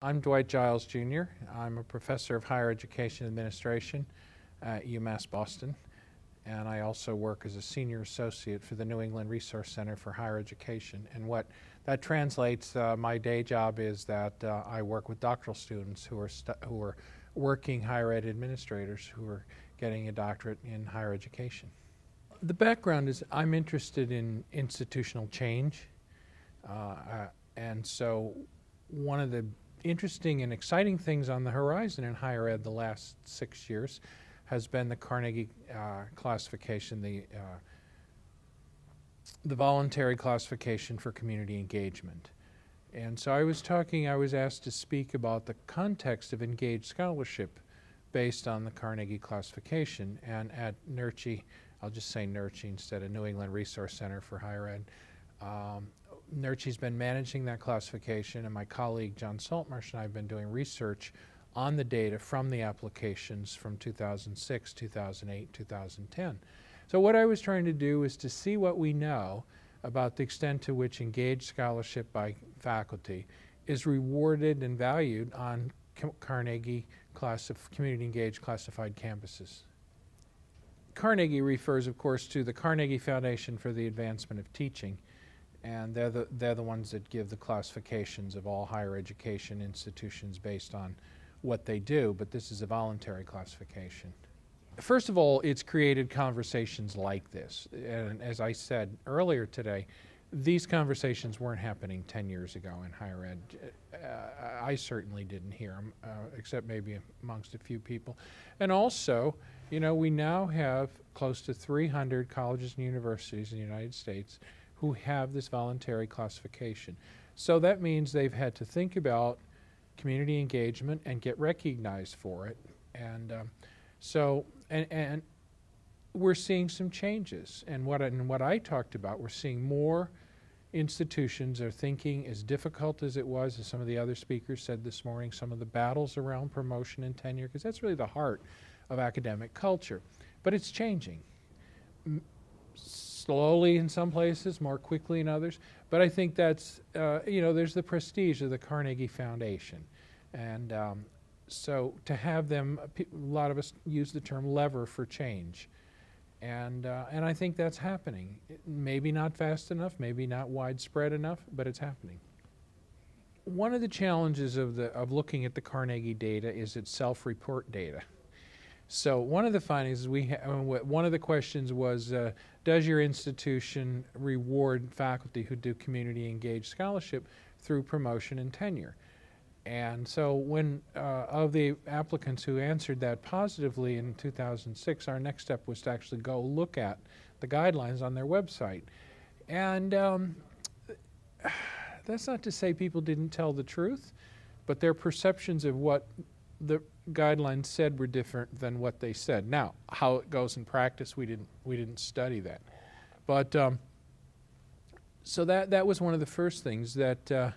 I'm Dwight Giles Jr. I'm a professor of higher education administration at UMass Boston, and I also work as a senior associate for the New England Resource Center for Higher Education. And what that translates, my day job is that I work with doctoral students who are working higher ed administrators who are getting a doctorate in higher education. The background is I'm interested in institutional change, and so one of the interesting and exciting things on the horizon in higher ed the last 6 years has been the Carnegie classification, the voluntary classification for community engagement. And so I was asked to speak about the context of engaged scholarship based on the Carnegie classification. And at NERCHE, I'll just say NERCHE instead of New England Resource Center for Higher Ed, NERCHE's been managing that classification, and my colleague John Saltmarsh and I have been doing research on the data from the applications from 2006, 2008, 2010. So what I was trying to do is to see what we know about the extent to which engaged scholarship by faculty is rewarded and valued on Carnegie community engaged classified campuses. Carnegie refers, of course, to the Carnegie Foundation for the Advancement of Teaching, and they're the ones that give the classifications of all higher education institutions based on what they do, but this is a voluntary classification. First of all, it's created conversations like this, and as I said earlier today, these conversations weren't happening 10 years ago in higher ed. I certainly didn't hear them, except maybe amongst a few people. And also, you know, we now have close to 300 colleges and universities in the United States who have this voluntary classification. So that means they've had to think about community engagement and get recognized for it. And and we're seeing some changes. And what I talked about, we're seeing more institutions are thinking, as difficult as it was, as some of the other speakers said this morning, some of the battles around promotion and tenure, because that's really the heart of academic culture. But it's changing. Slowly in some places, more quickly in others. But I think that's, there's the prestige of the Carnegie Foundation. And so to have them, a lot of us use the term lever for change. And I think that's happening. Maybe not fast enough, maybe not widespread enough, but it's happening. One of the challenges of looking at the Carnegie data is its self-report data. So one of the findings one of the questions was, does your institution reward faculty who do community engaged scholarship through promotion and tenure? And so when of the applicants who answered that positively in 2006, our next step was to actually go look at the guidelines on their website. And that's not to say people didn't tell the truth, but their perceptions of what the guidelines said were different than what they said. Now, how it goes in practice, we didn't study that. But so that was one of the first things that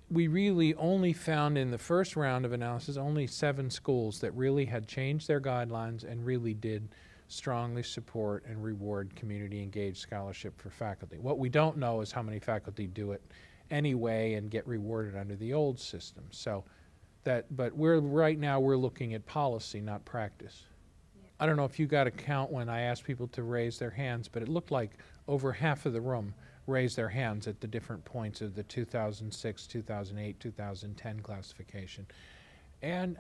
we really only found in the first round of analysis, only 7 schools that really had changed their guidelines and really did strongly support and reward community engaged scholarship for faculty. What we don't know is how many faculty do it anyway and get rewarded under the old system. So but right now we're looking at policy, not practice. I don't know if you got a count when I asked people to raise their hands, but it looked like over half of the room raised their hands at the different points of the 2006, 2008, 2010 classification. And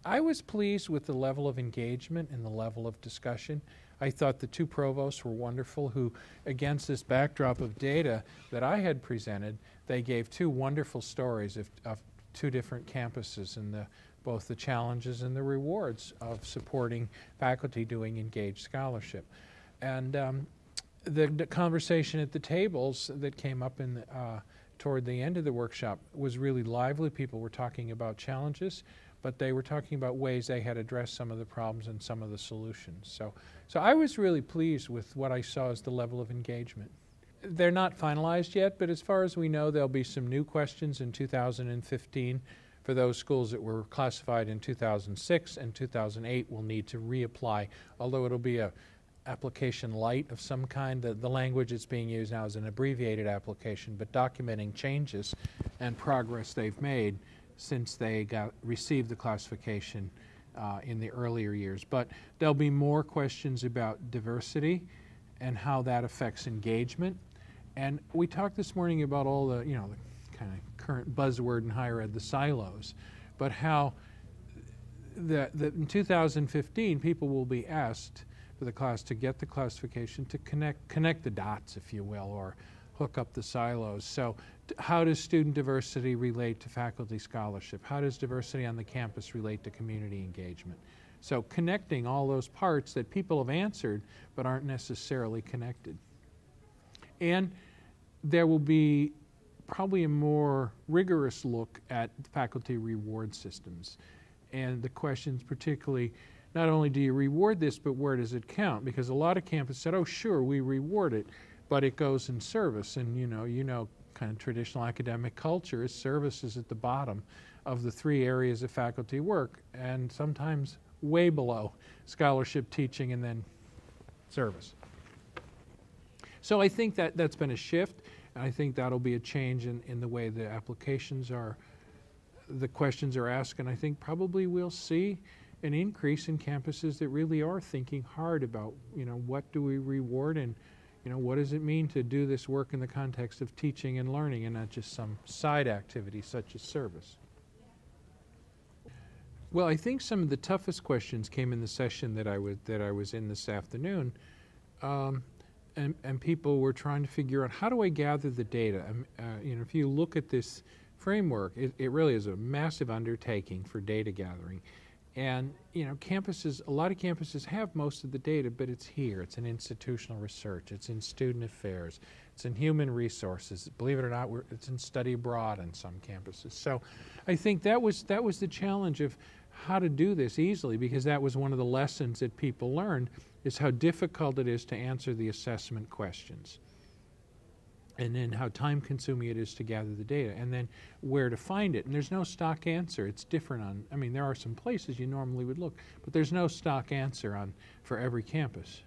I was pleased with the level of engagement and the level of discussion. I thought the 2 provosts were wonderful who, against this backdrop of data that I had presented, they gave 2 wonderful stories of 2 different campuses and both the challenges and the rewards of supporting faculty doing engaged scholarship. And the conversation at the tables that came up toward the end of the workshop was really lively. People were talking about challenges, but they were talking about ways they had addressed some of the problems and some of the solutions. So I was really pleased with what I saw as the level of engagement. They're not finalized yet, but as far as we know, there'll be some new questions in 2015 for those schools that were classified in 2006 and 2008 will need to reapply, although it'll be application light of some kind. The language that's being used now is an abbreviated application, but documenting changes and progress they've made since they received the classification in the earlier years. But there'll be more questions about diversity and how that affects engagement. And we talked this morning about all the, the kind of current buzzword in higher ed, the silos, but how in 2015 people will be asked for the class to get the classification to connect the dots, if you will, or hook up the silos. So how does student diversity relate to faculty scholarship? How does diversity on the campus relate to community engagement? So connecting all those parts that people have answered but aren't necessarily connected. And there will be probably a more rigorous look at faculty reward systems. And the questions particularly, not only do you reward this, but where does it count? Because a lot of campuses said, oh, sure, we reward it, but it goes in service. And you know, kind of traditional academic culture is service is at the bottom of the three areas of faculty work, and sometimes way below scholarship, teaching, and then service. So I think that's been a shift, and I think that'll be a change in the way the applications are, the questions are asked, and I think probably we'll see an increase in campuses that really are thinking hard about, what do we reward, and what does it mean to do this work in the context of teaching and learning and not just some side activity such as service. Well, I think some of the toughest questions came in the session that I was in this afternoon, and people were trying to figure out, how do I gather the data? If you look at this framework, it really is a massive undertaking for data gathering. And campuses, a lot of campuses have most of the data, but it's here. It's in institutional research. It's in student affairs. It's in human resources. Believe it or not, it's in study abroad on some campuses. So I think that was the challenge of how to do this easily, because that was one of the lessons that people learned, is how difficult it is to answer the assessment questions. And then how time-consuming it is to gather the data, and then where to find it. And there's no stock answer. It's different there are some places you normally would look, but there's no stock answer for every campus.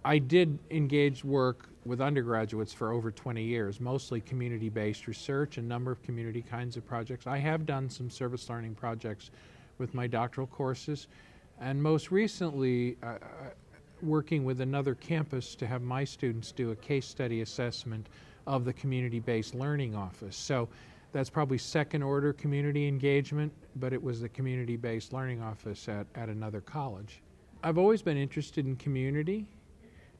I did engage work with undergraduates for over 20 years, mostly community-based research, a number of community kinds of projects. I have done some service learning projects with my doctoral courses, and most recently working with another campus to have my students do a case study assessment of the community-based learning office. So that's probably second order community engagement, but it was the community-based learning office at another college. I've always been interested in community.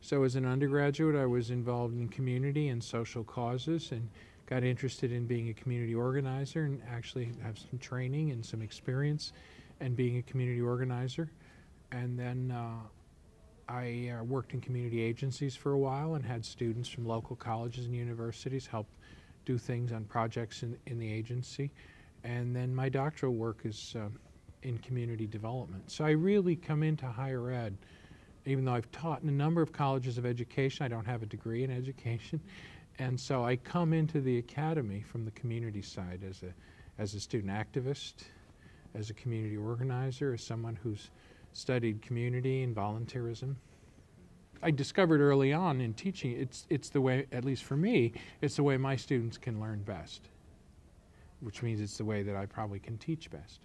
So as an undergraduate, I was involved in community and social causes, and got interested in being a community organizer, and actually have some training and some experience in being a community organizer. And then I worked in community agencies for a while and had students from local colleges and universities help do things on projects in the agency. And then my doctoral work is in community development. So I really come into higher ed, even though I've taught in a number of colleges of education. I don't have a degree in education. And so I come into the academy from the community side as a student activist, as a community organizer, as someone who's studied community and volunteerism. I discovered early on in teaching, it's the way, at least for me, it's the way my students can learn best, which means it's the way that I probably can teach best.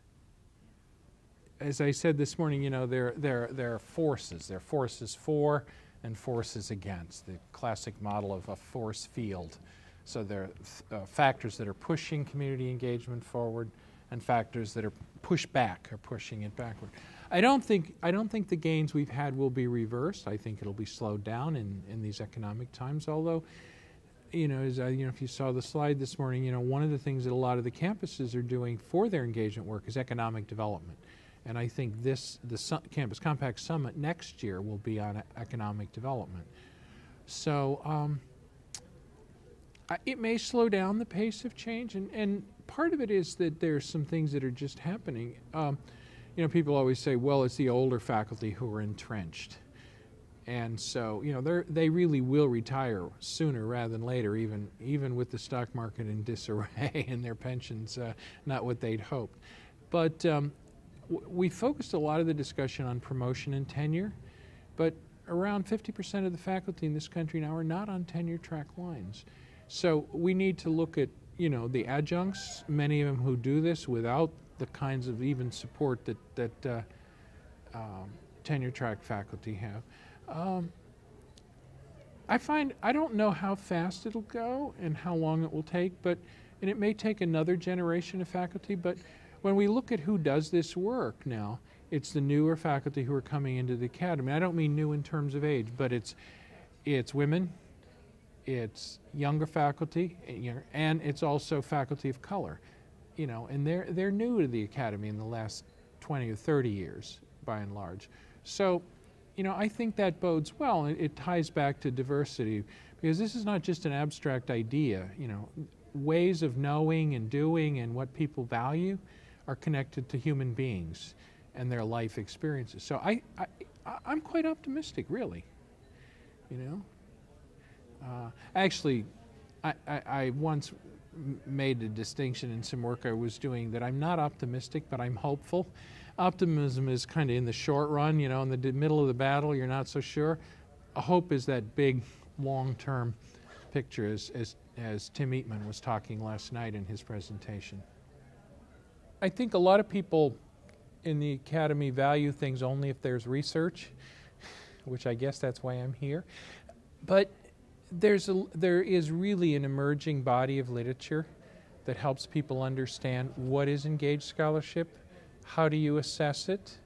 As I said this morning, there are forces. There are forces for and forces against, the classic model of a force field. So there are factors that are pushing community engagement forward, and factors that are push back or pushing it backward. I don't think the gains we've had will be reversed. I think it'll be slowed down in these economic times. Although, if you saw the slide this morning, one of the things that a lot of the campuses are doing for their engagement work is economic development. And I think the Campus Compact Summit next year will be on economic development. So it may slow down the pace of change, and part of it is that there's some things that are just happening. People always say, well, it's the older faculty who are entrenched. And so, they really will retire sooner rather than later, even with the stock market in disarray and their pensions not what they'd hoped. But we focused a lot of the discussion on promotion and tenure, but around 50% of the faculty in this country now are not on tenure track lines. So we need to look at, the adjuncts, many of them who do this without the kinds of even support that tenure track faculty have. I don't know how fast it'll go and how long it will take, and it may take another generation of faculty, but when we look at who does this work now, it's the newer faculty who are coming into the academy. I don't mean new in terms of age, but it's women, it's younger faculty, and it's also faculty of color, and they're new to the academy in the last 20 or 30 years, by and large. So, I think that bodes well. It ties back to diversity, because this is not just an abstract idea. Ways of knowing and doing and what people value are connected to human beings and their life experiences. So I'm quite optimistic, really. Actually, I once made a distinction in some work I was doing that I'm not optimistic, but I'm hopeful. Optimism is kind of in the short run, in the middle of the battle, you're not so sure. A hope is that big, long-term picture, as Tim Eatman was talking last night in his presentation. I think a lot of people in the academy value things only if there's research, which I guess that's why I'm here. But there is really an emerging body of literature that helps people understand what is engaged scholarship, how do you assess it,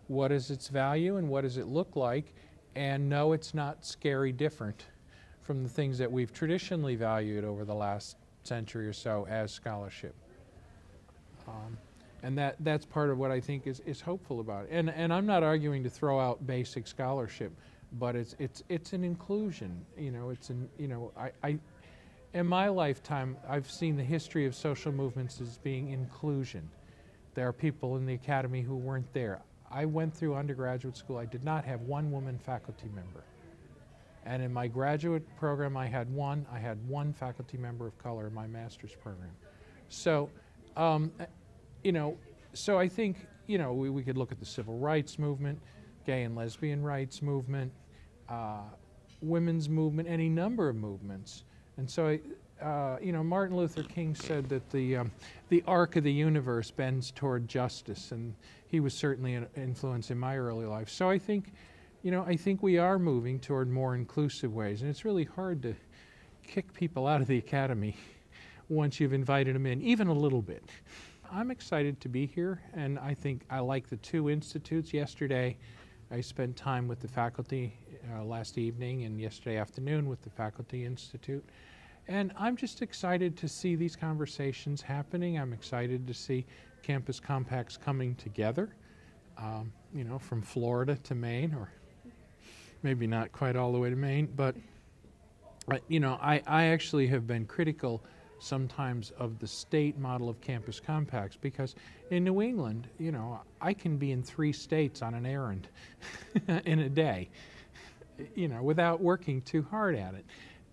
what is its value and what does it look like, and no, it's not scary different from the things that we've traditionally valued over the last century or so as scholarship. And that's part of what I think is hopeful about it. And I'm not arguing to throw out basic scholarship, but it's an inclusion. In my lifetime, I've seen the history of social movements as being inclusion. There are people in the academy who weren't there. I went through undergraduate school. I did not have one woman faculty member. And in my graduate program, I had one faculty member of color in my master's program. So, so I think, we could look at the civil rights movement, gay and lesbian rights movement, women's movement, any number of movements. And so, Martin Luther King said that the arc of the universe bends toward justice, and he was certainly an influence in my early life. So I think we are moving toward more inclusive ways, and it's really hard to kick people out of the academy once you've invited them in, even a little bit. I'm excited to be here, and I think I like the two institutes. Yesterday, I spent time with the faculty last evening, and yesterday afternoon with the Faculty Institute. And I'm just excited to see these conversations happening. I'm excited to see campus compacts coming together, from Florida to Maine, or maybe not quite all the way to Maine, but I actually have been critical sometimes of the state model of campus compacts, because in New England, I can be in 3 states on an errand in a day, without working too hard at it.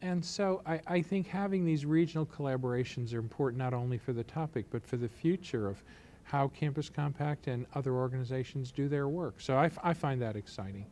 And so I think having these regional collaborations are important not only for the topic, but for the future of how Campus Compact and other organizations do their work. So I find that exciting.